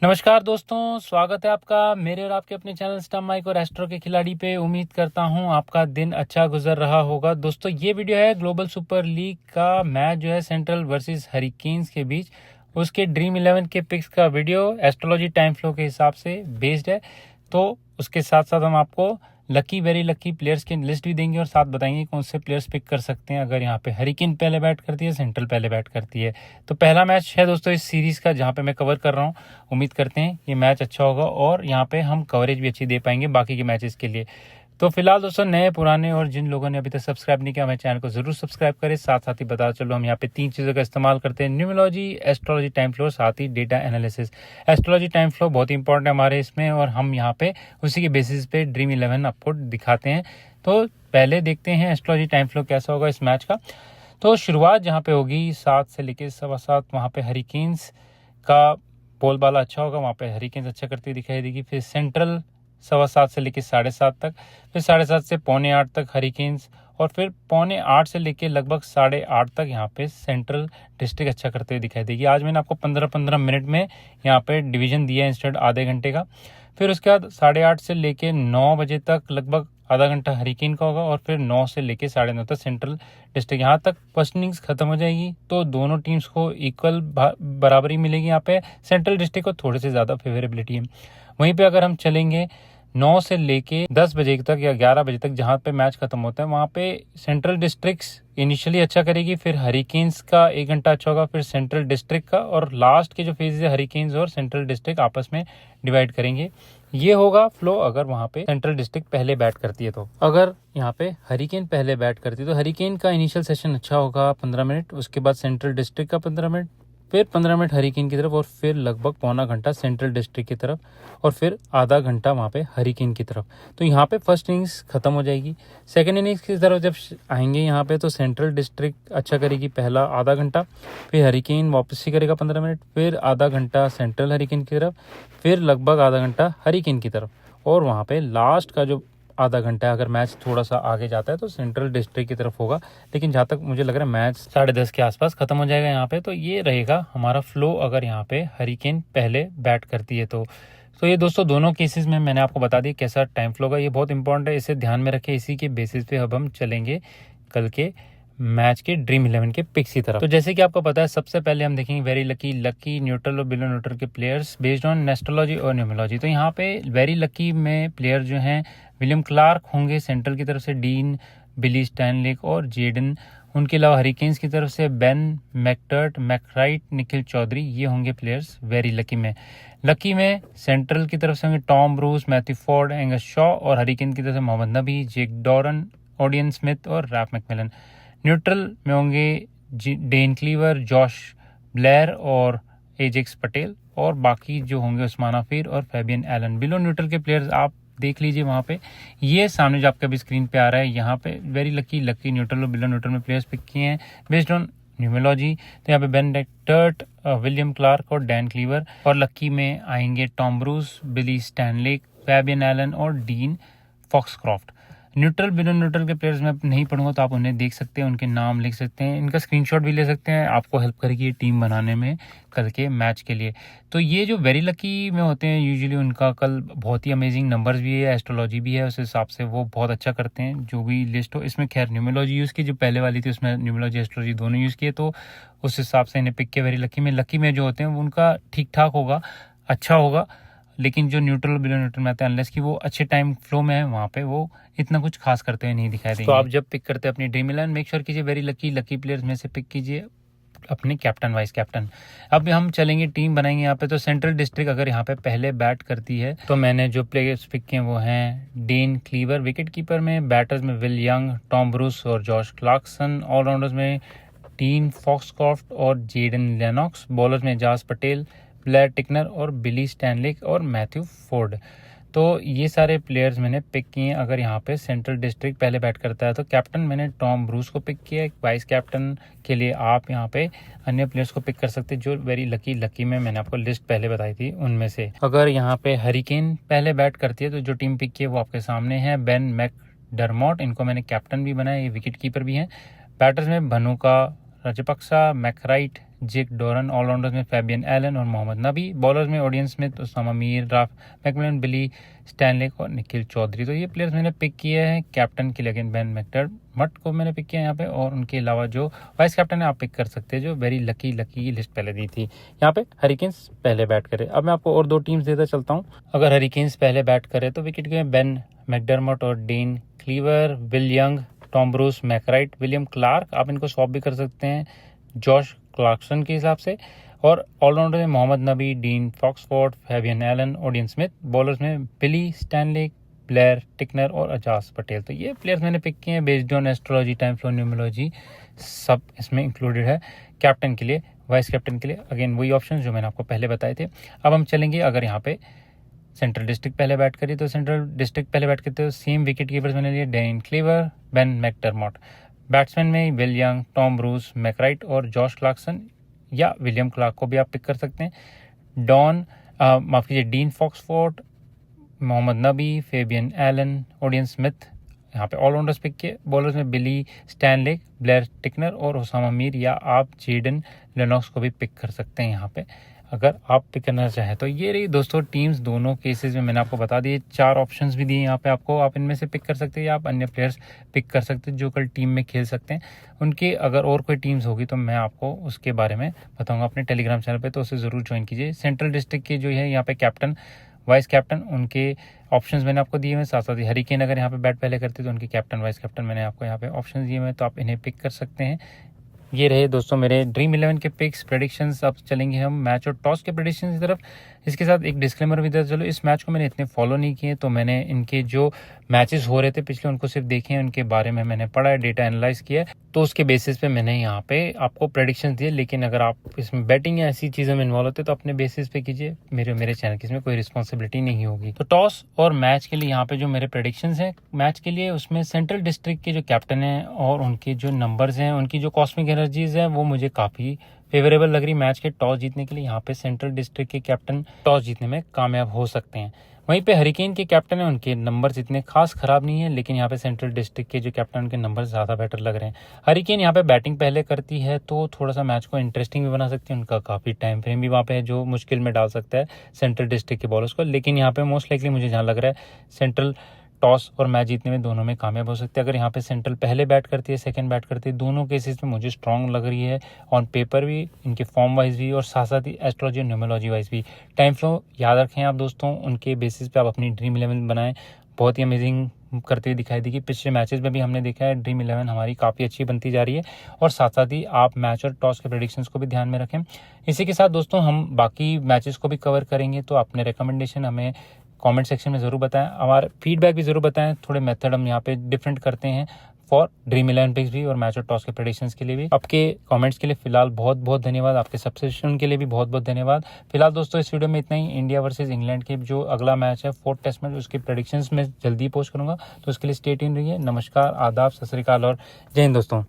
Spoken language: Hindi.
नमस्कार दोस्तों, स्वागत है आपका मेरे और आपके अपने चैनल स्टम्प माइक और एस्ट्रो के खिलाड़ी पे। उम्मीद करता हूं आपका दिन अच्छा गुजर रहा होगा। दोस्तों, ये वीडियो है ग्लोबल सुपर लीग का मैच जो है सेंट्रल वर्सेस हरिकेन्स के बीच, उसके ड्रीम 11 के पिक्स का वीडियो एस्ट्रोलॉजी टाइम फ्लो के हिसाब से बेस्ड है। तो उसके साथ साथ हम आपको लकी वेरी लकी प्लेयर्स की लिस्ट भी देंगे और साथ बताएंगे कौन से प्लेयर्स पिक कर सकते हैं अगर यहाँ पे हरिकेन पहले बैट करती है, सेंट्रल पहले बैट करती है। तो पहला मैच है दोस्तों इस सीरीज का जहाँ पे मैं कवर कर रहा हूँ। उम्मीद करते हैं ये मैच अच्छा होगा और यहाँ पे हम कवरेज भी अच्छी दे पाएंगे बाकी के मैचेस के लिए। तो फिलहाल दोस्तों, नए पुराने और जिन लोगों ने अभी तक सब्सक्राइब नहीं किया, हमारे चैनल को जरूर सब्सक्राइब करें। साथ साथ ही बता चलो, हम यहाँ पे 3 चीज़ों का इस्तेमाल करते हैं: न्यूमरोलॉजी, एस्ट्रोलॉजी टाइम फ्लो, साथ ही data analysis. Astrology time flow बहुत ही इंपॉर्टेंट है हमारे इसमें, और हम यहाँ पे उसी के बेसिस पे ड्रीम 11 आपको दिखाते हैं। तो पहले देखते हैं एस्ट्रोलॉजी टाइम फ्लो कैसा होगा इस मैच का। तो शुरुआत जहाँ पे होगी 7 से लेकर 7:15, वहाँ पे हरिकेन्स का बोलबाला अच्छा होगा, वहाँ पे हरिकेन्स अच्छा करती हुई दिखाई देगी। फिर सेंट्रल 7:15 से लेकर 7:30 तक, फिर 7:30 से 7:45 तक हरिकेन्स, और फिर 7:45 से लेकर लगभग 8:30 तक यहाँ पे सेंट्रल डिस्ट्रिक्ट अच्छा करते हुए दिखाई देगी। आज मैंने आपको 15-15 मिनट में यहाँ पे डिवीजन दिया है इंस्टेड आधे घंटे का। फिर उसके बाद 8:30 से लेकर 9 बजे तक लगभग आधा घंटा हरिकेन का होगा, और फिर 9 से लेकर 9:30 तक सेंट्रल डिस्ट्रिक्ट। यहाँ तक फर्स्ट इनिंग्स खत्म हो जाएगी तो दोनों टीम्स को इक्वल बराबरी मिलेगी। यहाँ पे सेंट्रल डिस्ट्रिक्ट को थोड़ी सी ज़्यादा फेवरेबिलिटी है। वहीं पे अगर हम चलेंगे 9 से लेके 10 बजे तक या 11 बजे तक, जहाँ पे मैच खत्म होता है, वहाँ पे सेंट्रल डिस्ट्रिक्ट्स इनिशियली अच्छा करेगी, फिर हरिकेन्स का 1 घंटा अच्छा होगा, फिर सेंट्रल डिस्ट्रिक्ट का, और लास्ट के जो फेज है हरिकेन्स और सेंट्रल डिस्ट्रिक्ट आपस में डिवाइड करेंगे। ये होगा फ्लो अगर वहाँ पे सेंट्रल डिस्ट्रिक्ट पहले बैट करती है। तो अगर यहाँ पे हरिकेन पहले बैट करती है तो हरिकेन का इनिशियल सेशन अच्छा होगा 15 मिनट, उसके बाद सेंट्रल डिस्ट्रिक्ट का 15 मिनट, फिर 15 मिनट हरिकेन की तरफ, और फिर लगभग पौना घंटा सेंट्रल डिस्ट्रिक्ट की तरफ, और फिर आधा घंटा वहाँ पे हरिकेन की तरफ। तो यहाँ पे फर्स्ट इनिंग्स खत्म हो जाएगी। सेकंड इनिंग्स की तरफ जब आएंगे यहाँ पे, तो सेंट्रल डिस्ट्रिक्ट अच्छा करेगी पहला आधा घंटा, फिर हरिकेन वापस ही करेगा 15 मिनट, फिर आधा घंटा सेंट्रल हरिकेन की तरफ, फिर लगभग आधा घंटा हरिकेन की तरफ, और वहाँ पे लास्ट का जो आधा घंटा है, अगर मैच थोड़ा सा आगे जाता है तो सेंट्रल डिस्ट्रिक्ट की तरफ होगा। लेकिन जहाँ तक मुझे लग रहा है मैच 10:30 के आसपास खत्म हो जाएगा यहाँ पे। तो ये रहेगा हमारा फ्लो अगर यहाँ पे हरिकेन पहले बैट करती है तो ये दोस्तों दोनों केसेस में मैंने आपको बता दिया कैसा टाइम फ्लो होगा। ये बहुत इंपॉर्टेंट है, इसे ध्यान में रखें। इसी के बेसिस पे अब हम चलेंगे कल के मैच के ड्रीम 11 के पिक्स की तरफ। तो जैसे कि आपको पता है, सबसे पहले हम देखेंगे वेरी लकी, न्यूट्रल और बिलो न्यूट्रल के प्लेयर्स बेस्ड ऑन एस्ट्रोलॉजी और न्यूमरोलॉजी। तो यहाँ पे वेरी लकी में प्लेयर जो हैं विलियम क्लार्क होंगे सेंट्रल की तरफ से, डीन बिली स्टैनलिक और जेडन। उनके अलावा हरिकेन्स की तरफ से बेन मैकटर्ट, मैकराइट, निखिल चौधरी, ये होंगे प्लेयर्स वेरी लकी में। लकी में सेंट्रल की तरफ से होंगे Tom Bruce, Matthew Forde, Angus Shaw, और हरिकेन की तरफ से मोहम्मद नबी, जेक डॉरन, ओडियन स्मिथ और रैफ मैकमिलन। न्यूट्रल में होंगे डेन क्लीवर, जॉश ब्लेयर और एजेक्स पटेल, और बाकी जो होंगे उस्मान आफिर और फैबियन एलन। बिलो न्यूट्रल के प्लेयर्स आप देख लीजिए वहाँ पे, ये सामने जो आपके अभी स्क्रीन पे आ रहा है, यहाँ पे वेरी लकी न्यूट्रल और बिलो न्यूट्रल में प्लेयर्स पिक किए हैं बेस्ड ऑन न्यूमरोलॉजी। तो यहाँ पे बेन मैकटर्ट, विलियम क्लार्क और डैन क्लीवर, और लकी में आएंगे टॉम ब्रूस, बिली स्टैनलिक, फैबियन एलन और dean Foxcroft. Neutral below neutral के प्लेयर्स मैं नहीं पढ़ूंगा, तो आप उन्हें देख सकते हैं, उनके नाम लिख सकते हैं, इनका स्क्रीनशॉट भी ले सकते हैं, आपको हेल्प करेगी ये टीम बनाने में कल के मैच के लिए। तो ये जो वेरी लकी में होते हैं यूजुअली, उनका कल बहुत ही अमेजिंग नंबर्स भी है, एस्ट्रोलॉजी भी है, उस हिसाब से वो बहुत अच्छा करते हैं जो भी लिस्ट हो। इसमें खैर न्यूमरोलॉजी यूज़ की, जो पहले वाली थी उसमें न्यूमरोलॉजी एस्ट्रोलॉजी दोनों यूज़ किए, तो उस हिसाब से इन्हें पिक किया वेरी लकी में। लकी में जो होते हैं उनका ठीक ठाक होगा, अच्छा होगा, लेकिन जो न्यूट्रल बिलो न्यूट्रल में आते हैं, अनलेस कि वो अच्छे टाइम फ्लो में है, वहाँ पे वो इतना कुछ खास करते हुए नहीं दिखाई देंगे। तो आप जब पिक करते हैं अपनी ड्रीम 11, मेक श्योर कीजिए वेरी लकी प्लेयर्स में से पिक कीजिए अपने कैप्टन वाइस कैप्टन। अब हम चलेंगे टीम बनाएंगे यहाँ पे। तो सेंट्रल डिस्ट्रिक्ट अगर यहाँ पे पहले बैट करती है, तो मैंने जो प्लेयर्स पिक किए वो हैं डेन क्लीवर विकेट कीपर में, बैटर्स में विल यंग, टॉम ब्रूस और जॉश क्लार्कसन, ऑलराउंडर्स में डीन फॉक्सक्रॉफ्ट और जेडन लेनॉक्स, बॉलर्स में एजाज पटेल, ब्लैर टिकनर और बिली स्टैनलिक और मैथ्यू फोर्ड। तो ये सारे प्लेयर्स मैंने पिक किए हैं अगर यहाँ पे सेंट्रल डिस्ट्रिक्ट पहले बैट करता है। तो कैप्टन मैंने टॉम ब्रूस को पिक किया है। वाइस कैप्टन के लिए आप यहाँ पे अन्य प्लेयर्स को पिक कर सकते हैं जो वेरी लकी में मैंने आपको लिस्ट पहले बताई थी उनमें से। अगर यहाँ पे हरिकेन पहले बैट करती है तो जो टीम पिक की है वो आपके सामने है। बेन मैकडरमॉट, इनको मैंने कैप्टन भी बनाया, ये विकेट कीपर भी हैं। बैटर्स में Bhanuka, Rajapaksa, McWright, Jake Doran, allrounders में फैबियन एलन और मोहम्मद नबी, बॉलर्स में Odean Smith, Usama Mir, Raf McMillan, Billy Stanlake और निखिल चौधरी। तो ये प्लेयर्स मैंने पिक किए हैं। कैप्टन के लिए अगेन बेन मैकडरमट को मैंने पिक किया यहाँ पे, और उनके अलावा जो वाइस कैप्टन है आप पिक कर सकते हैं, जो वेरी लकी की लिस्ट पहले दी थी। यहाँ पे हरिकेन्स पहले बैट करे। अब मैं आपको और 2 टीम्स देता चलता हूँ। अगर हरिकेन्स पहले बैट करे तो विकेट के बेन मैकडरमट और Dane Cleaver, Will Young, Tom Bruce, McWright, William Clarke, आप इनको स्वैप भी कर सकते हैं जॉश क्लार्कसन के हिसाब से। और ऑलराउंडर में Mohammad Nabi, Dean Foxcroft, Fabian Allen, Odean Smith, bowlers में बिली स्टैनलेक, ब्लेयर टिकनर और अजाज पटेल। तो ये प्लेयर्स मैंने पिक किए हैं based on astrology, time flow, numerology, सब इसमें इंक्लूडेड है। कैप्टन के लिए, वाइस कैप्टन के लिए अगेन वही ऑप्शन जो मैंने आपको पहले बताए थे। अब हम चलेंगे, अगर यहाँ पे सेंट्रल डिस्ट्रिक्ट पहले बैट करी तो सेंट्रल डिस्ट्रिक्ट पहले बैट करते, तो सेम विकेट कीपर्स मैंने लिए डेन क्लीवर, बेन मैकडरमट। बैट्समैन में विल यंग, टॉम ब्रूस, मैकराइट और जॉश क्लार्कसन या विलियम क्लार्क को भी आप पिक कर सकते हैं। माफ कीजिए डीन फॉक्सफोर्ड, मोहम्मद नबी, फेबियन एलन, ओडियन स्मिथ, यहाँ पे ऑलराउंडर्स पिक किए। बॉलर्स में बिली स्टैनलेक, ब्लेयर टिकनर और उसामा मीर, या आप जेडन लेनॉक्स को भी पिक कर सकते हैं यहाँ पे अगर आप पिक करना चाहें। तो ये रही दोस्तों टीम्स, दोनों केसेस में मैंने आपको बता दिए। 4 ऑप्शंस भी दिए यहाँ पे आपको, आप इनमें से पिक कर सकते हैं या आप अन्य प्लेयर्स पिक कर सकते हैं जो कल टीम में खेल सकते हैं। उनके अगर और कोई टीम्स होगी तो मैं आपको उसके बारे में बताऊंगा अपने टेलीग्राम चैनल पे, तो उसे ज़रूर ज्वाइन कीजिए। सेंट्रल डिस्ट्रिक्ट के जो है यहाँ पे कैप्टन, वाइस कैप्टन, उनके ऑप्शंस मैंने आपको दिए हुए। साथ साथ ही हरिकेन अगर यहाँ पे बैट पहले करते तो उनके कैप्टन वाइस कैप्टन मैंने आपको यहाँ पे ऑप्शंस दिए हुए हैं, तो आप इन्हें पिक कर सकते हैं। ये रहे दोस्तों मेरे ड्रीम 11 के पिक्स, प्रेडिक्शंस। अब चलेंगे हम मैच और टॉस के प्रेडिक्शंस की तरफ। इसके साथ एक डिस्क्लेमर भी देता चलो, इस मैच को मैंने इतने फॉलो नहीं किए, तो मैंने इनके जो मैचेस हो रहे थे पिछले उनको सिर्फ देखे हैं, उनके बारे में मैंने पढ़ा है, डेटा एनालाइज किया, तो उसके बेसिस पे मैंने यहाँ पे आपको प्रेडिक्शंस दिए। लेकिन अगर आप इसमें बैटिंग या ऐसी चीज़ों में इन्वॉल्व होते तो अपने बेसिस पे कीजिए, मेरे चैनल की इसमें कोई रिस्पॉन्सिबिलिटी नहीं होगी। तो टॉस और मैच के लिए यहाँ पे जो मेरे प्रेडिक्शंस हैं मैच के लिए, उसमें सेंट्रल डिस्ट्रिक्ट के जो कैप्टन हैं और उनके जो नंबर्स हैं, उनकी जो कॉस्मिक एनर्जीज है, वो मुझे काफ़ी फेवरेबल लग रही मैच के टॉस जीतने के लिए। यहाँ पे सेंट्रल डिस्ट्रिक्ट के कैप्टन टॉस जीतने में कामयाब हो सकते हैं। वहीं पे हरिकेन के कैप्टन है, उनके नंबर्स इतने खास खराब नहीं है, लेकिन यहाँ पे सेंट्रल डिस्ट्रिक्ट के जो कैप्टन उनके नंबर ज़्यादा बेटर लग रहे हैं। हरिकेन यहाँ पे बैटिंग पहले करती है तो थोड़ा सा मैच को इंटरेस्टिंग भी बना सकती है, उनका काफ़ी टाइम फ्रेम भी वहाँ पे है जो मुश्किल में डाल सकता है सेंट्रल डिस्ट्रिक्ट के बॉलर्स को। लेकिन यहाँ पे मोस्ट लाइकली मुझे जहाँ लग रहा है सेंट्रल टॉस और मैच जीतने में दोनों में कामयाब हो सकते हैं। अगर यहाँ पे सेंट्रल पहले बैट करती है, सेकंड बैट करती है, दोनों केसेस में मुझे स्ट्रांग लग रही है ऑन पेपर भी, इनके फॉर्म वाइज भी, और साथ साथ ही एस्ट्रोलॉजी और न्यूमरोलॉजी वाइज भी। टाइम फ्लो याद रखें आप दोस्तों, उनके बेसिस पे आप अपनी ड्रीम 11 बनाएं। बहुत ही अमेजिंग करते हुए दिखाई देगी। पिछले मैचेस में भी हमने देखा है ड्रीम 11 हमारी काफ़ी अच्छी बनती जा रही है। और साथ साथ ही आप मैच और टॉस के प्रेडिक्शंस को भी ध्यान में रखें। इसी के साथ दोस्तों हम बाकी मैचेस को भी कवर करेंगे, तो अपने रिकमेंडेशन हमें कमेंट सेक्शन में ज़रूर बताएं, हमारा फीडबैक भी ज़रूर बताएं। थोड़े मेथड हम यहाँ पे डिफरेंट करते हैं फॉर ड्रीम 11 पिक्स भी और मैच और टॉस के प्रेडिक्शंस के लिए भी। आपके कमेंट्स के लिए फिलहाल बहुत बहुत धन्यवाद, आपके सब्सक्रिप्शन के लिए भी बहुत बहुत धन्यवाद। फिलहाल दोस्तों इस वीडियो में इतना ही। इंडिया वर्सेस इंग्लैंड के जो अगला मैच है 4th टेस्ट मैच, उसके प्रेडिक्शंस में जल्दी पोस्ट करूँगा, तो उसके लिए स्टे ट्यून्ड रहिए। नमस्कार, आदाब, सत श्री अकाल और जय हिंद दोस्तों।